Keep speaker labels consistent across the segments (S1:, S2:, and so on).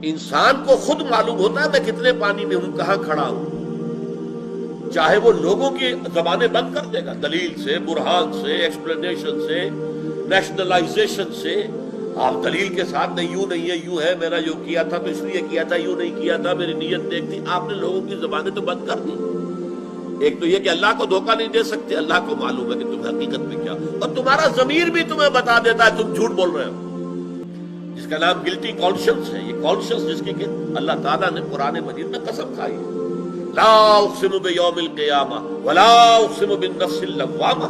S1: انسان کو خود معلوم ہوتا ہے میں کتنے پانی میں ہوں، کہاں کھڑا ہوں، چاہے وہ لوگوں کی زبانیں بند کر دے گا، دلیل سے، برہان سے، ایکسپلینیشن سے، نیشنلائزیشن سے۔ آپ دلیل کے ساتھ نہیں، یوں نہیں ہے، یوں ہے، میں نے جو کیا تھا تو اس لیے کیا تھا، یوں نہیں کیا تھا، میری نیت نیک تھی۔ آپ نے لوگوں کی زبانیں تو بند کر دی۔ ایک تو یہ کہ اللہ کو دھوکہ نہیں دے سکتے، اللہ کو معلوم ہے کہ تم حقیقت میں کیا، اور تمہارا ضمیر بھی تمہیں بتا دیتا ہے تم جھوٹ بول رہے ہو، جس کا نام گلٹی کانشنس ہے۔ یہ کانشنس جس کی کہ اللہ تعالیٰ نے قرآن مجید میں قسم کھائی ہے، لا اقسم بیوم القیامہ ولا اقسم بالنفس اللوامہ۔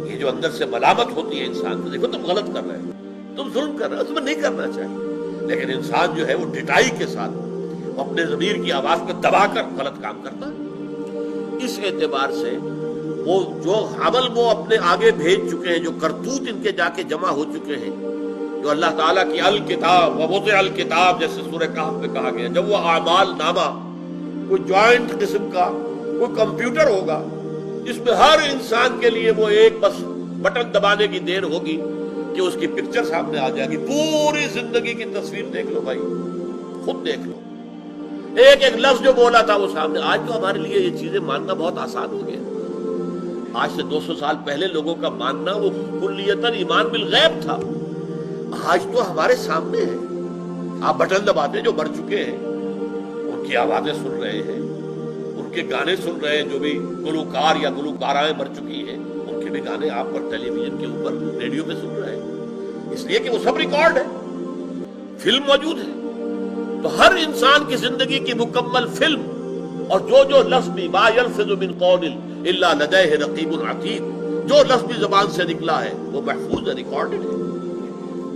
S1: یہ جو اندر سے ملامت ہوتی ہے انسان کو، دیکھو تم غلط کر رہے ہو، تم ظلم کر رہے ہو، تمہیں نہیں کرنا چاہیے، لیکن انسان جو ہے وہ ڈٹائی کے ساتھ اپنے ضمیر کی آواز کو دبا کر غلط کام کرتا ہے۔ اس اعتبار سے وہ جو عمل وہ اپنے آگے بھیج چکے ہیں، جو کرتوت ان کے جا کے جمع ہو چکے ہیں، جو اللہ تعالیٰ کی الکتاب ووضع الکتاب جیسے سورہ کہف میں کہا گیا، جب وہ اعمال نامہ کوئی جوائنٹ قسم کا کوئی کمپیوٹر ہوگا جس میں ہر انسان کے لیے وہ ایک بس بٹن دبانے کی دیر ہوگی کہ اس کی پکچر سامنے آ جائے گی، پوری زندگی کی تصویر دیکھ لو بھائی، خود دیکھ لو، ایک ایک لفظ جو بولا تھا وہ سامنے۔ آج تو ہمارے لیے یہ چیزیں ماننا بہت آسان ہو گیا۔ آج سے 200 سال پہلے لوگوں کا ماننا وہ کلیتاً ایمان بالغیب تھا، آج تو ہمارے سامنے ہے۔ آپ بٹن دباتے جو مر چکے ہیں ان کی آوازیں سن رہے ہیں، ان کے گانے سن رہے ہیں، جو بھی گلوکار یا گلوکارائیں مر چکی ہیں ان کے بھی گانے آپ پر ٹیلی ویژن کے اوپر ریڈیو پہ سن رہے ہیں، اس لیے کہ وہ سب ریکارڈ ہے، فلم موجود ہے۔ تو ہر انسان کی زندگی کی مکمل فلم، اور جو لفظ بھی ما یلفظ من قول الا لدیہ رقیب عتید، جو لفظ بھی زبان سے نکلا ہے وہ محفوظ ہے، ریکارڈڈ ہے۔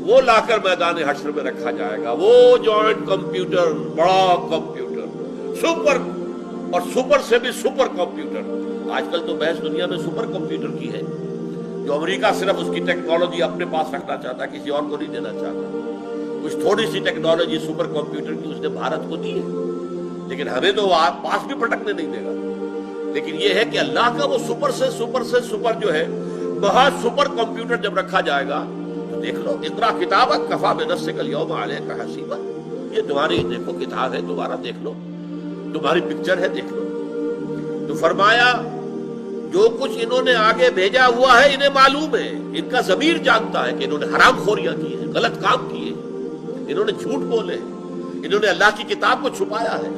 S1: وہ لا کر میدان حشر میں رکھا جائے گا، وہ جوائنٹ کمپیوٹر، بڑا کمپیوٹر، سپر اور سپر سے بھی سپر کمپیوٹر۔ آج کل تو بحث دنیا میں سپر کمپیوٹر کی ہے، جو امریکہ صرف اس کی ٹیکنالوجی اپنے پاس رکھنا چاہتا ہے، کسی اور کو نہیں دینا چاہتا۔ کچھ تھوڑی سی ٹیکنالوجی سپر کمپیوٹر کی اس نے بھارت کو دی ہے، لیکن ہمیں تو آپ پاس بھی پٹکنے نہیں دے گا۔ لیکن یہ ہے کہ اللہ کا وہ سپر سے سپر جو ہے، مہا سپر کمپیوٹر جب رکھا جائے گا تو دیکھ لو، اقرا کتابک کفی بنفسک اليوم علیک حسیبا، یہ تمہاری دیکھو کتاب ہے، تمہارا دیکھ لو، تمہاری پکچر ہے، دیکھ لو۔ تو فرمایا جو کچھ انہوں نے آگے بھیجا ہوا ہے انہیں معلوم ہے، ان کا ضمیر جانتا ہے کہ انہوں نے حرام خوریاں کی ہیں، غلط کام کیے، انہوں نے جھوٹ بولے، انہوں نے اللہ کی کتاب کو چھپایا ہے،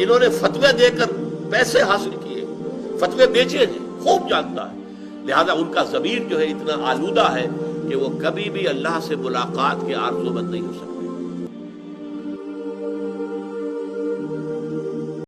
S1: انہوں نے فتوے دے کر پیسے حاصل کیے، فتوے بیچے ہیں، خوب جانتا ہے۔ لہذا ان کا ضمیر جو ہے اتنا آلودہ ہے کہ وہ کبھی بھی اللہ سے ملاقات کے آرزو مند نہیں ہو سکتا۔